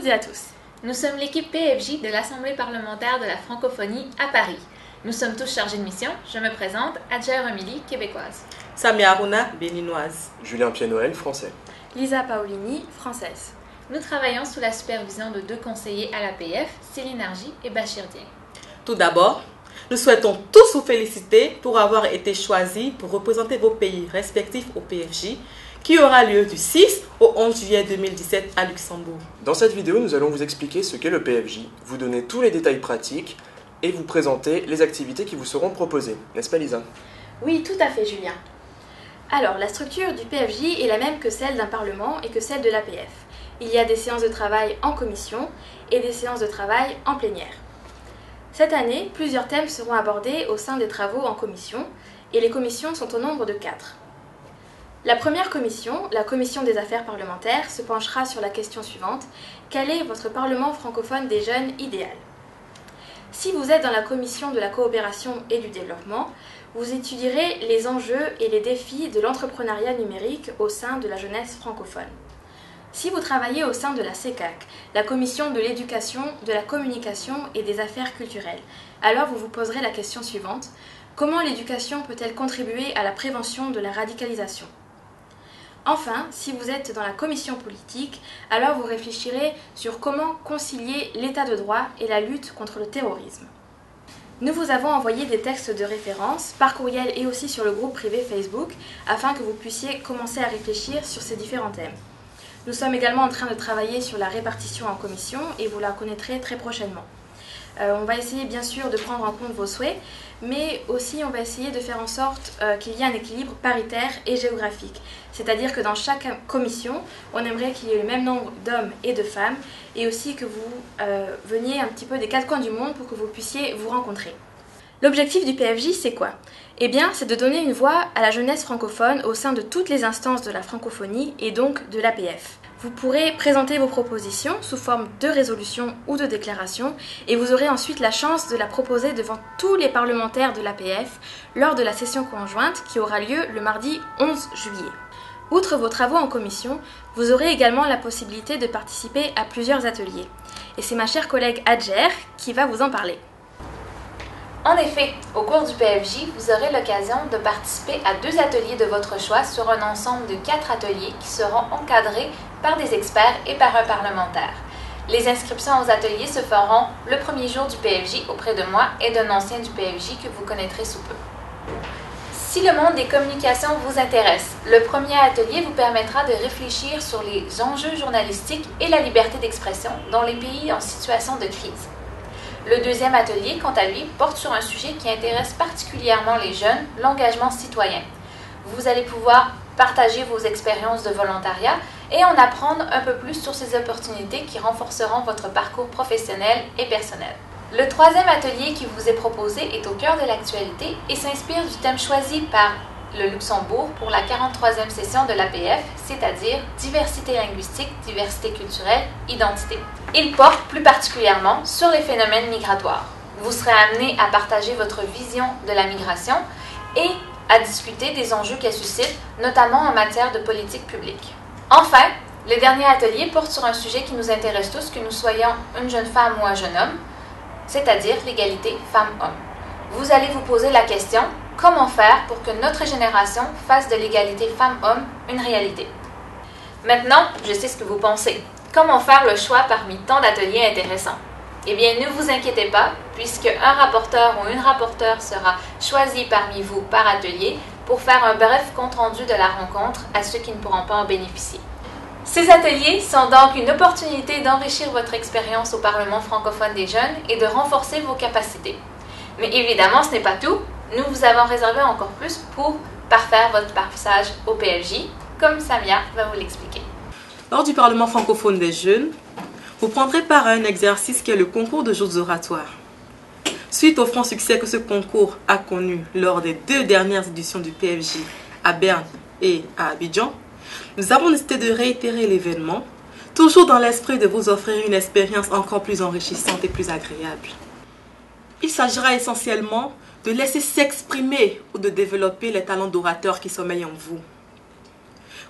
toutes et à tous. Nous sommes l'équipe PFJ de l'Assemblée parlementaire de la francophonie à Paris. Nous sommes tous chargés de mission. Je me présente, Adja Romili, québécoise. Samia Aruna, béninoise. Julien Pianoël, français. Lisa Paolini, française. Nous travaillons sous la supervision de deux conseillers à l'APF, Céline Argy et Bachir Dieng. Tout d'abord, nous souhaitons tous vous féliciter pour avoir été choisis pour représenter vos pays respectifs au PFJ, qui aura lieu du 6 au 11 juillet 2017 à Luxembourg. Dans cette vidéo, nous allons vous expliquer ce qu'est le PFJ, vous donner tous les détails pratiques et vous présenter les activités qui vous seront proposées. N'est-ce pas Lisa? Oui, tout à fait Julien. Alors, la structure du PFJ est la même que celle d'un parlement et que celle de l'APF. Il y a des séances de travail en commission et des séances de travail en plénière. Cette année, plusieurs thèmes seront abordés au sein des travaux en commission et les commissions sont au nombre de 4. La première commission, la commission des affaires parlementaires, se penchera sur la question suivante: quel est votre parlement francophone des jeunes idéal? Si vous êtes dans la commission de la coopération et du développement, vous étudierez les enjeux et les défis de l'entrepreneuriat numérique au sein de la jeunesse francophone. Si vous travaillez au sein de la CECAC, la commission de l'éducation, de la communication et des affaires culturelles, alors vous vous poserez la question suivante: comment l'éducation peut-elle contribuer à la prévention de la radicalisation? Enfin, si vous êtes dans la commission politique, alors vous réfléchirez sur comment concilier l'état de droit et la lutte contre le terrorisme. Nous vous avons envoyé des textes de référence par courriel et aussi sur le groupe privé Facebook afin que vous puissiez commencer à réfléchir sur ces différents thèmes. Nous sommes également en train de travailler sur la répartition en commission et vous la connaîtrez très prochainement. On va essayer bien sûr de prendre en compte vos souhaits, mais aussi on va essayer de faire en sorte qu'il y ait un équilibre paritaire et géographique. C'est-à-dire que dans chaque commission, on aimerait qu'il y ait le même nombre d'hommes et de femmes, et aussi que vous veniez un petit peu des 4 coins du monde pour que vous puissiez vous rencontrer. L'objectif du PFJ, c'est quoi? Eh bien, c'est de donner une voix à la jeunesse francophone au sein de toutes les instances de la francophonie et donc de l'APF. Vous pourrez présenter vos propositions sous forme de résolution ou de déclaration et vous aurez ensuite la chance de la proposer devant tous les parlementaires de l'APF lors de la session conjointe qui aura lieu le mardi 11 juillet. Outre vos travaux en commission, vous aurez également la possibilité de participer à plusieurs ateliers. Et c'est ma chère collègue Adjer qui va vous en parler. En effet, au cours du PFJ, vous aurez l'occasion de participer à 2 ateliers de votre choix sur un ensemble de 4 ateliers qui seront encadrés par des experts et par un parlementaire. Les inscriptions aux ateliers se feront le premier jour du PFJ auprès de moi et d'un ancien du PFJ que vous connaîtrez sous peu. Si le monde des communications vous intéresse, le premier atelier vous permettra de réfléchir sur les enjeux journalistiques et la liberté d'expression dans les pays en situation de crise. Le deuxième atelier, quant à lui, porte sur un sujet qui intéresse particulièrement les jeunes, l'engagement citoyen. Vous allez pouvoir partager vos expériences de volontariat et en apprendre un peu plus sur ces opportunités qui renforceront votre parcours professionnel et personnel. Le troisième atelier qui vous est proposé est au cœur de l'actualité et s'inspire du thème choisi par le Luxembourg pour la 43e session de l'APF, c'est-à-dire diversité linguistique, diversité culturelle, identité. Il porte plus particulièrement sur les phénomènes migratoires. Vous serez amené à partager votre vision de la migration et à discuter des enjeux qu'elle suscite, notamment en matière de politique publique. Enfin, le dernier atelier porte sur un sujet qui nous intéresse tous, que nous soyons une jeune femme ou un jeune homme, c'est-à-dire l'égalité femmes-hommes. Vous allez vous poser la question: comment faire pour que notre génération fasse de l'égalité femmes-hommes une réalité? Maintenant, je sais ce que vous pensez. Comment faire le choix parmi tant d'ateliers intéressants? Eh bien, ne vous inquiétez pas, puisque un rapporteur ou une rapporteure sera choisi parmi vous par atelier pour faire un bref compte-rendu de la rencontre à ceux qui ne pourront pas en bénéficier. Ces ateliers sont donc une opportunité d'enrichir votre expérience au Parlement francophone des jeunes et de renforcer vos capacités. Mais évidemment, ce n'est pas tout. Nous vous avons réservé encore plus pour parfaire votre passage au PFJ, comme Samia va vous l'expliquer. Lors du Parlement francophone des jeunes, vous prendrez part à un exercice qui est le concours de jours oratoires. Suite au franc succès que ce concours a connu lors des 2 dernières éditions du PFJ à Berne et à Abidjan, nous avons décidé de réitérer l'événement, toujours dans l'esprit de vous offrir une expérience encore plus enrichissante et plus agréable. Il s'agira essentiellement de laisser s'exprimer ou de développer les talents d'orateur qui sommeillent en vous.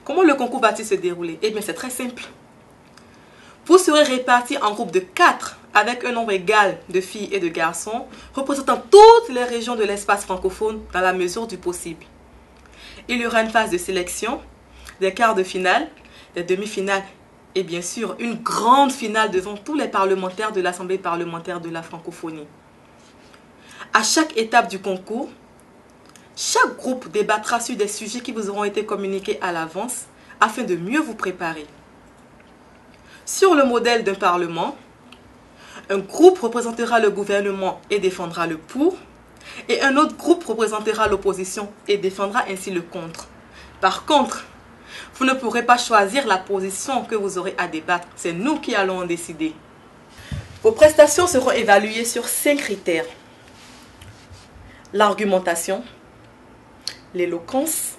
Comment le concours va-t-il se dérouler? Eh bien, c'est très simple. Vous serez répartis en groupes de 4 avec un nombre égal de filles et de garçons représentant toutes les régions de l'espace francophone dans la mesure du possible. Il y aura une phase de sélection, des quarts de finale, des demi-finales et bien sûr une grande finale devant tous les parlementaires de l'Assemblée parlementaire de la francophonie. À chaque étape du concours, chaque groupe débattra sur des sujets qui vous auront été communiqués à l'avance afin de mieux vous préparer. Sur le modèle d'un parlement, un groupe représentera le gouvernement et défendra le pour, et un autre groupe représentera l'opposition et défendra ainsi le contre. Par contre, vous ne pourrez pas choisir la position que vous aurez à débattre. C'est nous qui allons en décider. Vos prestations seront évaluées sur 5 critères. L'argumentation, l'éloquence,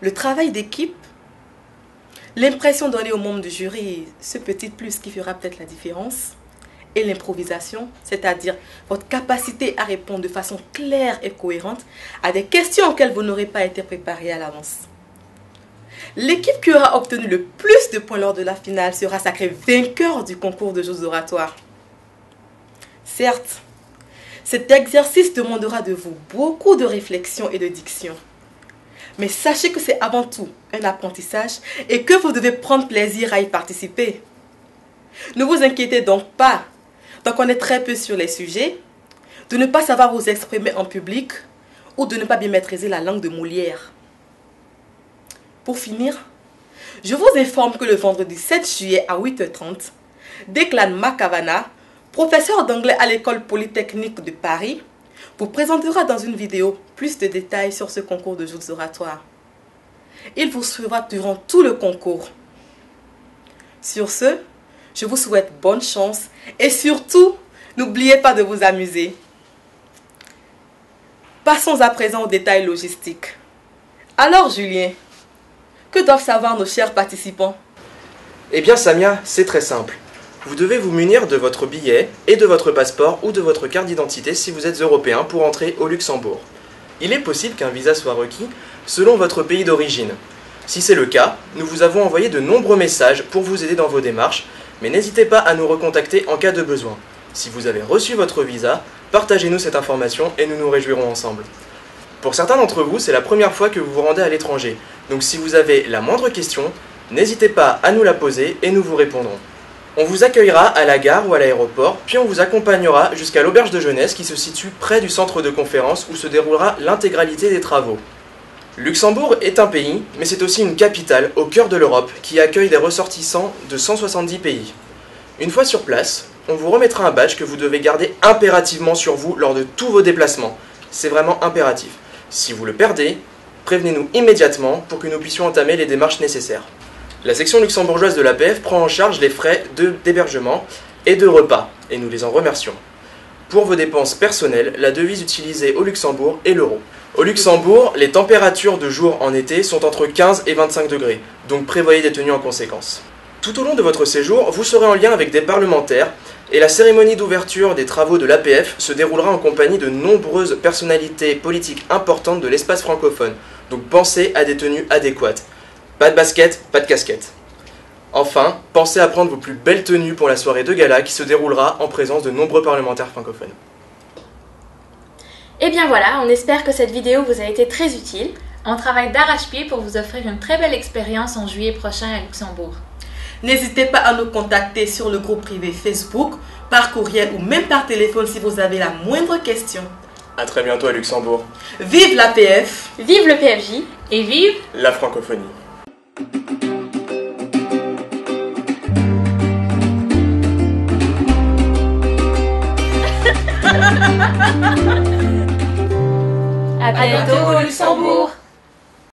le travail d'équipe, l'impression donnée aux membres du jury, ce petit plus qui fera peut-être la différence, et l'improvisation, c'est-à-dire votre capacité à répondre de façon claire et cohérente à des questions auxquelles vous n'aurez pas été préparé à l'avance. L'équipe qui aura obtenu le plus de points lors de la finale sera sacrée vainqueur du concours de jeux oratoires. Certes, cet exercice demandera de vous beaucoup de réflexion et de diction. Mais sachez que c'est avant tout un apprentissage et que vous devez prendre plaisir à y participer. Ne vous inquiétez donc pas d'en connaître très peu sur les sujets, de ne pas savoir vous exprimer en public ou de ne pas bien maîtriser la langue de Molière. Pour finir, je vous informe que le vendredi 7 juillet à 8h30, Declan Macavana, professeur d'anglais à l'école polytechnique de Paris, vous présentera dans une vidéo plus de détails sur ce concours de jeux oratoires. Il vous suivra durant tout le concours. Sur ce, je vous souhaite bonne chance et surtout, n'oubliez pas de vous amuser. Passons à présent aux détails logistiques. Alors Julien, que doivent savoir nos chers participants? Eh bien Samia, c'est très simple. Vous devez vous munir de votre billet et de votre passeport ou de votre carte d'identité si vous êtes européen pour entrer au Luxembourg. Il est possible qu'un visa soit requis selon votre pays d'origine. Si c'est le cas, nous vous avons envoyé de nombreux messages pour vous aider dans vos démarches, mais n'hésitez pas à nous recontacter en cas de besoin. Si vous avez reçu votre visa, partagez-nous cette information et nous nous réjouirons ensemble. Pour certains d'entre vous, c'est la première fois que vous vous rendez à l'étranger, donc si vous avez la moindre question, n'hésitez pas à nous la poser et nous vous répondrons. On vous accueillera à la gare ou à l'aéroport, puis on vous accompagnera jusqu'à l'auberge de jeunesse qui se situe près du centre de conférence où se déroulera l'intégralité des travaux. Luxembourg est un pays, mais c'est aussi une capitale au cœur de l'Europe qui accueille des ressortissants de 170 pays. Une fois sur place, on vous remettra un badge que vous devez garder impérativement sur vous lors de tous vos déplacements. C'est vraiment impératif. Si vous le perdez, prévenez-nous immédiatement pour que nous puissions entamer les démarches nécessaires. La section luxembourgeoise de l'APF prend en charge les frais d'hébergement et de repas, et nous les en remercions. Pour vos dépenses personnelles, la devise utilisée au Luxembourg est l'euro. Au Luxembourg, les températures de jour en été sont entre 15 et 25 degrés, donc prévoyez des tenues en conséquence. Tout au long de votre séjour, vous serez en lien avec des parlementaires, et la cérémonie d'ouverture des travaux de l'APF se déroulera en compagnie de nombreuses personnalités politiques importantes de l'espace francophone, donc pensez à des tenues adéquates. Pas de basket, pas de casquette. Enfin, pensez à prendre vos plus belles tenues pour la soirée de gala qui se déroulera en présence de nombreux parlementaires francophones. Et bien voilà, on espère que cette vidéo vous a été très utile. On travaille d'arrache-pied pour vous offrir une très belle expérience en juillet prochain à Luxembourg. N'hésitez pas à nous contacter sur le groupe privé Facebook, par courriel ou même par téléphone si vous avez la moindre question. A très bientôt à Luxembourg. Vive l'APF! Vive le PFJ! Et vive la francophonie! À bientôt au Luxembourg!